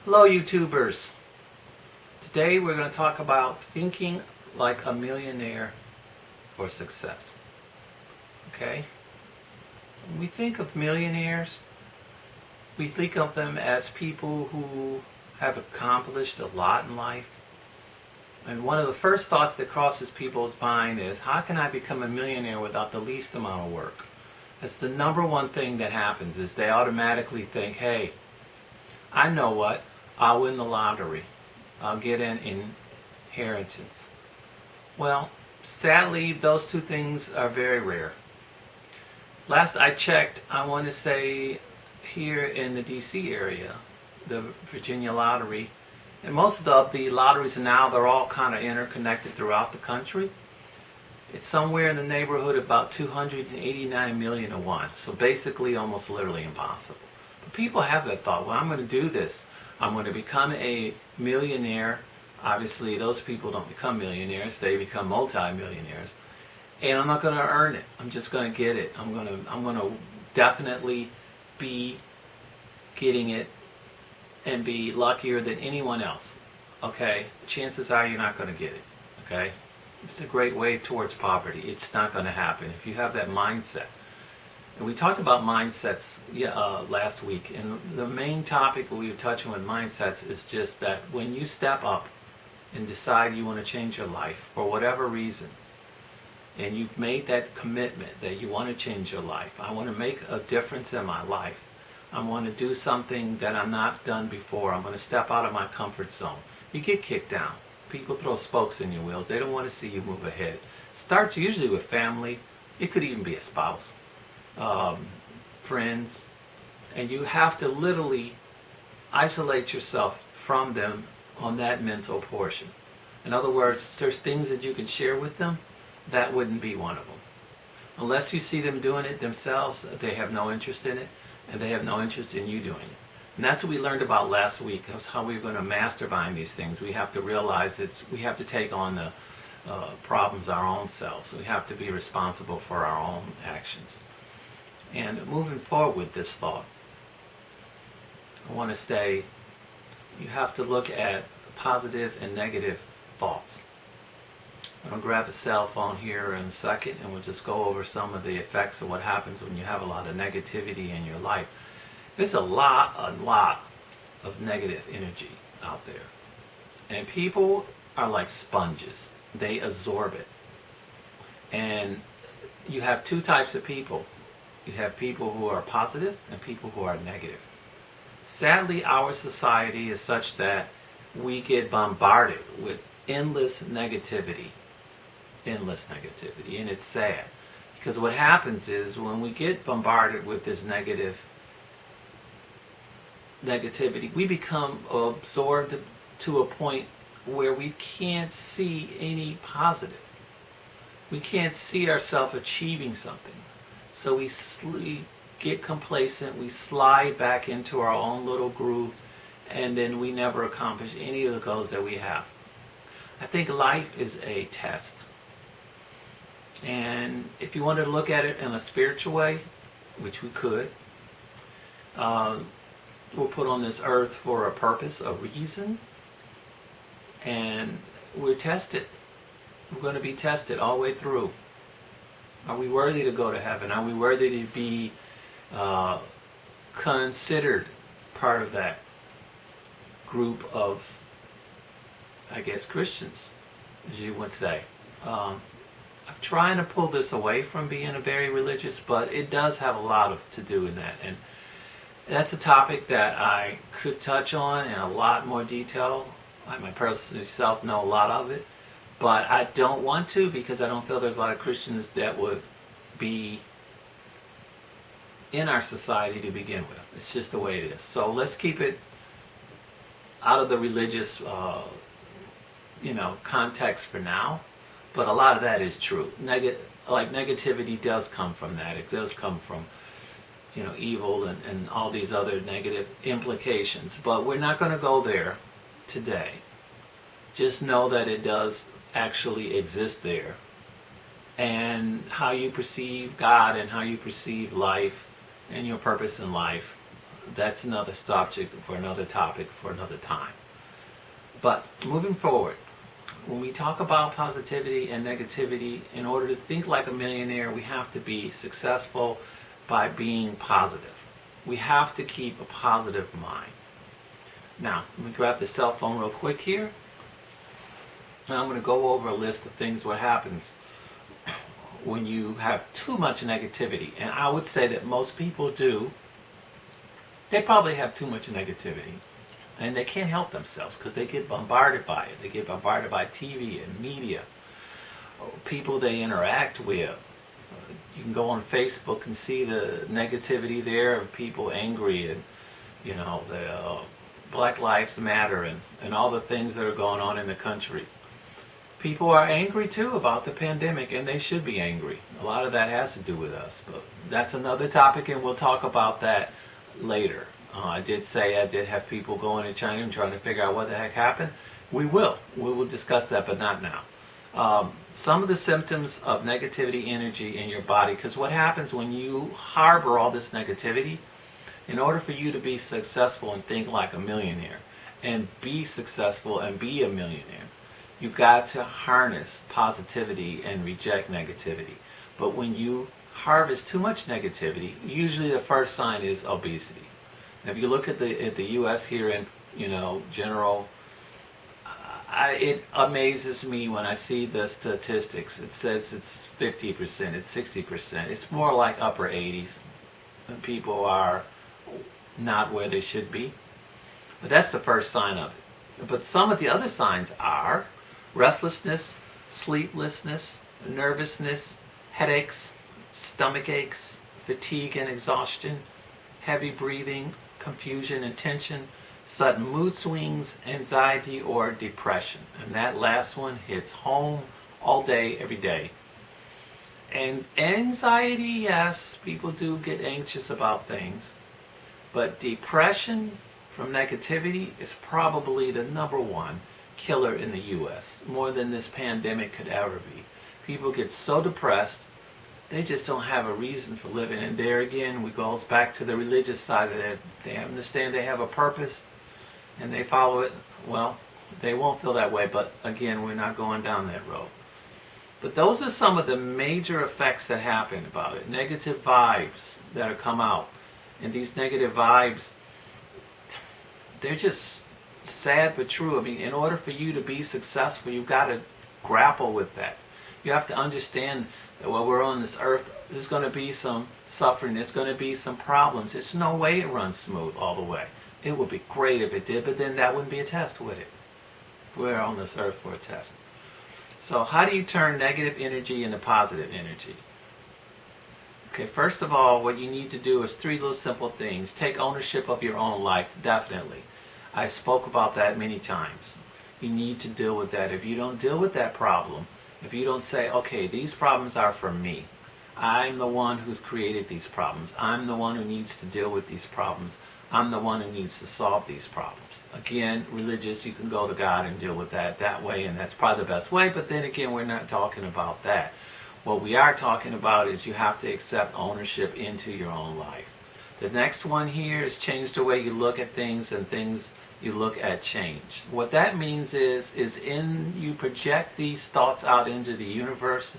Hello YouTubers. Today we're going to talk about thinking like a millionaire for success. Okay? When we think of millionaires, we think of them as people who have accomplished a lot in life. And one of the first thoughts that crosses people's mind is, how can I become a millionaire without the least amount of work? That's the number one thing that happens, is they automatically think, hey, I know what, I'll win the lottery. I'll get an inheritance. Well, sadly, those two things are very rare. Last I checked, I want to say here in the DC area, the Virginia lottery, and most of the lotteries now, they're all kind of interconnected throughout the country. It's somewhere in the neighborhood of about 289 million to one. So basically almost literally impossible. But people have that thought, well, I'm going to do this. I'm going to become a millionaire. Obviously, those people don't become millionaires. They become multi-millionaires. And I'm not going to earn it. I'm just going to get it. I'm going to definitely be getting it and be luckier than anyone else. Okay? Chances are you're not going to get it. Okay? It's a great way towards poverty. It's not going to happen if you have that mindset. And we talked about mindsets last week, and the main topic we were touching with mindsets is just that when you step up and decide you want to change your life for whatever reason, and you've made that commitment that you want to change your life, I want to make a difference in my life, I want to do something that I'm not done before, I'm going to step out of my comfort zone, you get kicked down. People throw spokes in your wheels. They don't want to see you move ahead. Starts usually with family. It could even be a spouse, friends, and you have to literally isolate yourself from them on that mental portion. In other words, there's things that you can share with them. That wouldn't be one of them. Unless you see them doing it themselves, they have no interest in it, and they have no interest in you doing it. And that's what we learned about last week. That's how we're going to mastermind these things. We have to realize we have to take on the problems our own selves. We have to be responsible for our own actions. And moving forward with this thought, I want to say you have to look at positive and negative thoughts. I'm going to grab a cell phone here in a second, and we'll just go over some of the effects of what happens when you have a lot of negativity in your life. There's a lot of negative energy out there. And people are like sponges. They absorb it. And you have two types of people. You have people who are positive and people who are negative. Sadly, our society is such that we get bombarded with endless negativity. Endless negativity. And it's sad. Because what happens is when we get bombarded with this negativity, we become absorbed to a point where we can't see any positive. We can't see ourselves achieving something. So we get complacent, we slide back into our own little groove, and then we never accomplish any of the goals that we have. I think life is a test. And if you wanted to look at it in a spiritual way, which we could, we're put on this earth for a purpose, a reason, and we're tested. We're going to be tested all the way through. Are we worthy to go to heaven? Are we worthy to be considered part of that group of, I guess, Christians, as you would say? I'm trying to pull this away from being a very religious, but it does have a lot to do in that. And that's a topic that I could touch on in a lot more detail. I myself know a lot of it, but I don't want to, because I don't feel there's a lot of Christians that would be in our society to begin with. It's just the way it is. So let's keep it out of the religious context for now. But a lot of that is true. Negativity does come from that. It does come from evil and all these other negative implications. But we're not going to go there today. Just know that it does actually exist there. And how you perceive God and how you perceive life and your purpose in life that's another subject for another topic for another time. But moving forward, when we talk about positivity and negativity, in order to think like a millionaire, we have to be successful by being positive. We have to keep a positive mind. Now, let me grab the cell phone real quick here. Now I'm going to go over a list of things what happens when you have too much negativity. And I would say that most people do. They probably have too much negativity. And they can't help themselves because they get bombarded by it. They get bombarded by TV and media, people they interact with. You can go on Facebook and see the negativity there of people angry and, the Black Lives Matter and all the things that are going on in the country. People are angry too about the pandemic, and they should be angry. A lot of that has to do with us, but that's another topic, and we'll talk about that later. I did have people going to China and trying to figure out what the heck happened. We will discuss that, but not now. Some of the symptoms of negativity energy in your body, because what happens when you harbor all this negativity, in order for you to be successful and think like a millionaire and be successful and be a millionaire, you got to harness positivity and reject negativity. But when you harvest too much negativity, usually the first sign is obesity. Now, if you look at the U.S. here in general, it amazes me when I see the statistics. It says it's 50%, it's 60%. It's more like upper 80s. And people are not where they should be. But that's the first sign of it. But some of the other signs are restlessness, sleeplessness, nervousness, headaches, stomach aches, fatigue and exhaustion, heavy breathing, confusion and tension, sudden mood swings, anxiety or depression. And that last one hits home all day, every day. And anxiety, yes, people do get anxious about things. But depression from negativity is probably the number one killer in the U.S., more than this pandemic could ever be. People get so depressed, they just don't have a reason for living. And there again, we goes back to the religious side of it. They understand they have a purpose and they follow it. Well, they won't feel that way, but again, we're not going down that road. But those are some of the major effects that happen about it. Negative vibes that have come out. And these negative vibes, they're just sad but true. I mean, in order for you to be successful, you've got to grapple with that. You have to understand that while we're on this earth, there's going to be some suffering, there's going to be some problems. There's no way it runs smooth all the way. It would be great if it did, but then that wouldn't be a test, would it? We're on this earth for a test. So how do you turn negative energy into positive energy? Okay, first of all, what you need to do is 3 little simple things. Take ownership of your own life, definitely. I spoke about that many times. You need to deal with that. If you don't deal with that problem, if you don't say, okay, these problems are for me. I'm the one who's created these problems. I'm the one who needs to deal with these problems. I'm the one who needs to solve these problems. Again, religious, you can go to God and deal with that way, and that's probably the best way, but then again, we're not talking about that. What we are talking about is you have to accept ownership into your own life. The next one here is change the way you look at things and things you look at change. What that means is you project these thoughts out into the universe,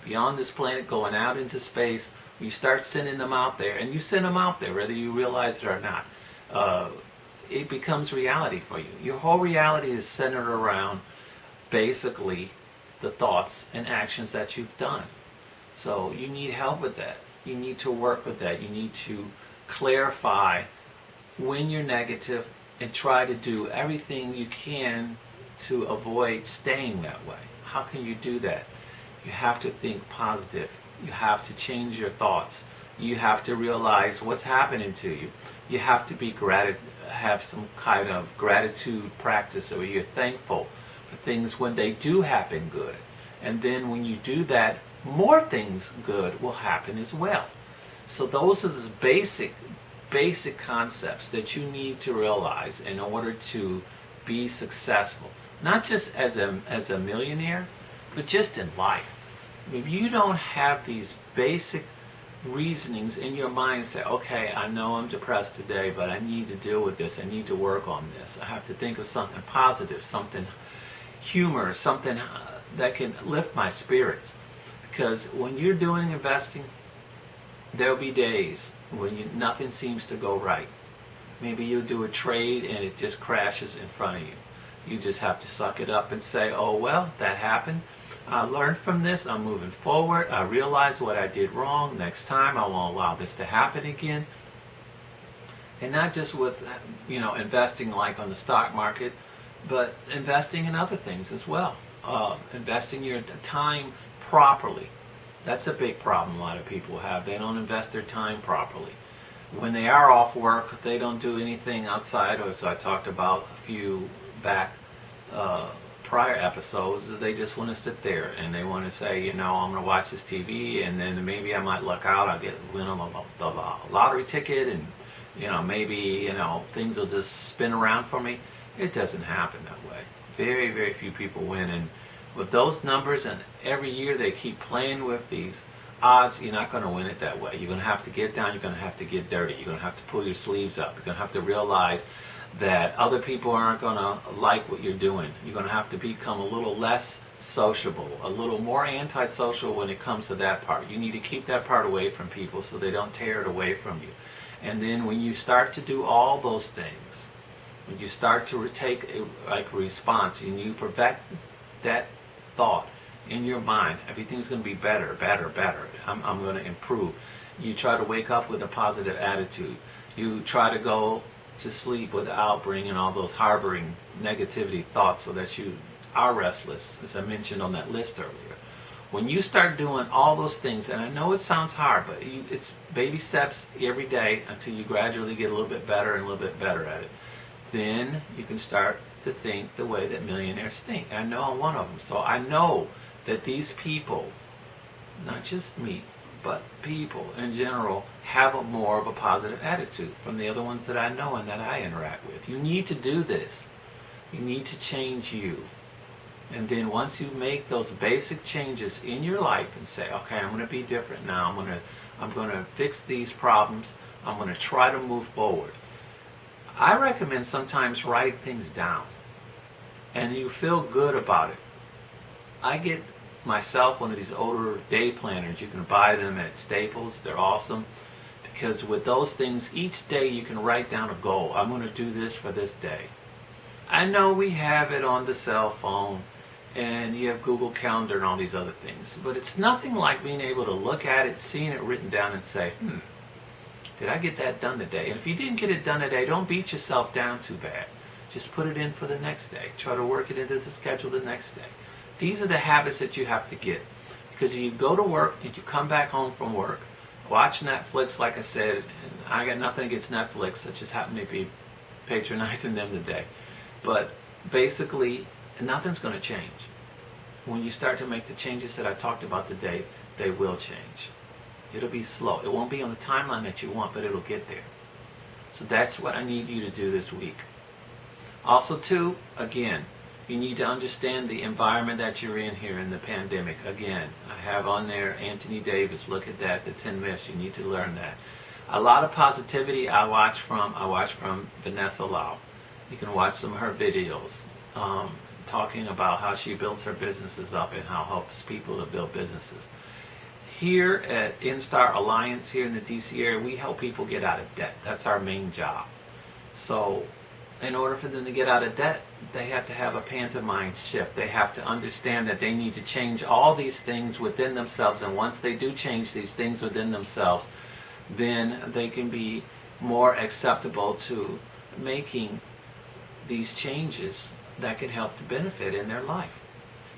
beyond this planet, going out into space. You start sending them out there, and you send them out there whether you realize it or not. It becomes reality for you. Your whole reality is centered around basically the thoughts and actions that you've done. So you need help with that. You need to work with that. You need to clarify when you're negative and try to do everything you can to avoid staying that way. How can you do that? You have to think positive. You have to change your thoughts. You have to realize what's happening to you. You have to be have some kind of gratitude practice where you're thankful for things when they do happen good. And then when you do that, more things good will happen as well. So those are the basic concepts that you need to realize in order to be successful. Not just as a millionaire, but just in life. If you don't have these basic reasonings in your mind and say, okay, I know I'm depressed today, but I need to deal with this. I need to work on this. I have to think of something positive, something humor, something that can lift my spirits. Because when you're doing investing, there'll be days when nothing seems to go right. Maybe you'll do a trade and it just crashes in front of you. You just have to suck it up and say, oh well, that happened. I learned from this. I'm moving forward. I realize what I did wrong. Next time I won't allow this to happen again. And not just with, investing like on the stock market, but investing in other things as well. Investing your time properly. That's a big problem a lot of people have. They don't invest their time properly. When they are off work, they don't do anything outside, or so I talked about a few back prior episodes. They just want to sit there and they want to say, I'm going to watch this TV, and then maybe I might luck out. I'll win the lottery ticket, and maybe things will just spin around for me. It doesn't happen that way. Very, very few people win, and with those numbers, and every year they keep playing with these odds, you're not going to win it that way. You're going to have to get down. You're going to have to get dirty. You're going to have to pull your sleeves up. You're going to have to realize that other people aren't going to like what you're doing. You're going to have to become a little less sociable, a little more antisocial when it comes to that part. You need to keep that part away from people so they don't tear it away from you. And then when you start to do all those things, when you start to take a response and you perfect that thought in your mind, everything's going to be better, better, better. I'm going to improve. You try to wake up with a positive attitude. You try to go to sleep without bringing all those harboring negativity thoughts so that you are restless, as I mentioned on that list earlier. When you start doing all those things, and I know it sounds hard, but it's baby steps every day until you gradually get a little bit better and a little bit better at it. Then you can start to think the way that millionaires think. I know I'm one of them. So I know that these people, not just me, but people in general, have more of a positive attitude from the other ones that I know and that I interact with. You need to do this. You need to change you. And then once you make those basic changes in your life and say, okay, I'm going to be different now. I'm going to fix these problems. I'm going to try to move forward. I recommend sometimes writing things down, and you feel good about it. I get myself one of these older day planners. You can buy them at Staples. They're awesome, because with those things, each day you can write down a goal. I'm going to do this for this day. I know we have it on the cell phone, and you have Google Calendar and all these other things, but it's nothing like being able to look at it, seeing it written down, and say, did I get that done today? And if you didn't get it done today, don't beat yourself down too bad. Just put it in for the next day. Try to work it into the schedule the next day. These are the habits that you have to get. Because you go to work and you come back home from work, watch Netflix, like I said, and I got nothing against Netflix. I just happen to be patronizing them today. But basically, nothing's going to change. When you start to make the changes that I talked about today, they will change. It'll be slow. It won't be on the timeline that you want, but it'll get there. So that's what I need you to do this week. Also, too, again, you need to understand the environment that you're in here in the pandemic. Again, I have on there Anthony Davis. Look at that, the 10 myths. You need to learn that. A lot of positivity I watch from Vanessa Lau. You can watch some of her videos talking about how she builds her businesses up and how helps people to build businesses. Here at InStar Alliance here in the DC area, we help people get out of debt. That's our main job. So in order for them to get out of debt, they have to have a pantomime shift. They have to understand that they need to change all these things within themselves, and once they do change these things within themselves, then they can be more acceptable to making these changes that can help to benefit in their life.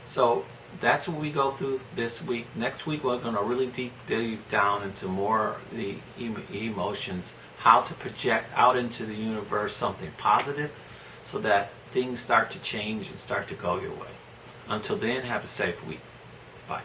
So that's what we go through this week. Next week we're going to really deep down into more the emotions, how to project out into the universe something positive so that things start to change and start to go your way. Until then, have a safe week. Bye.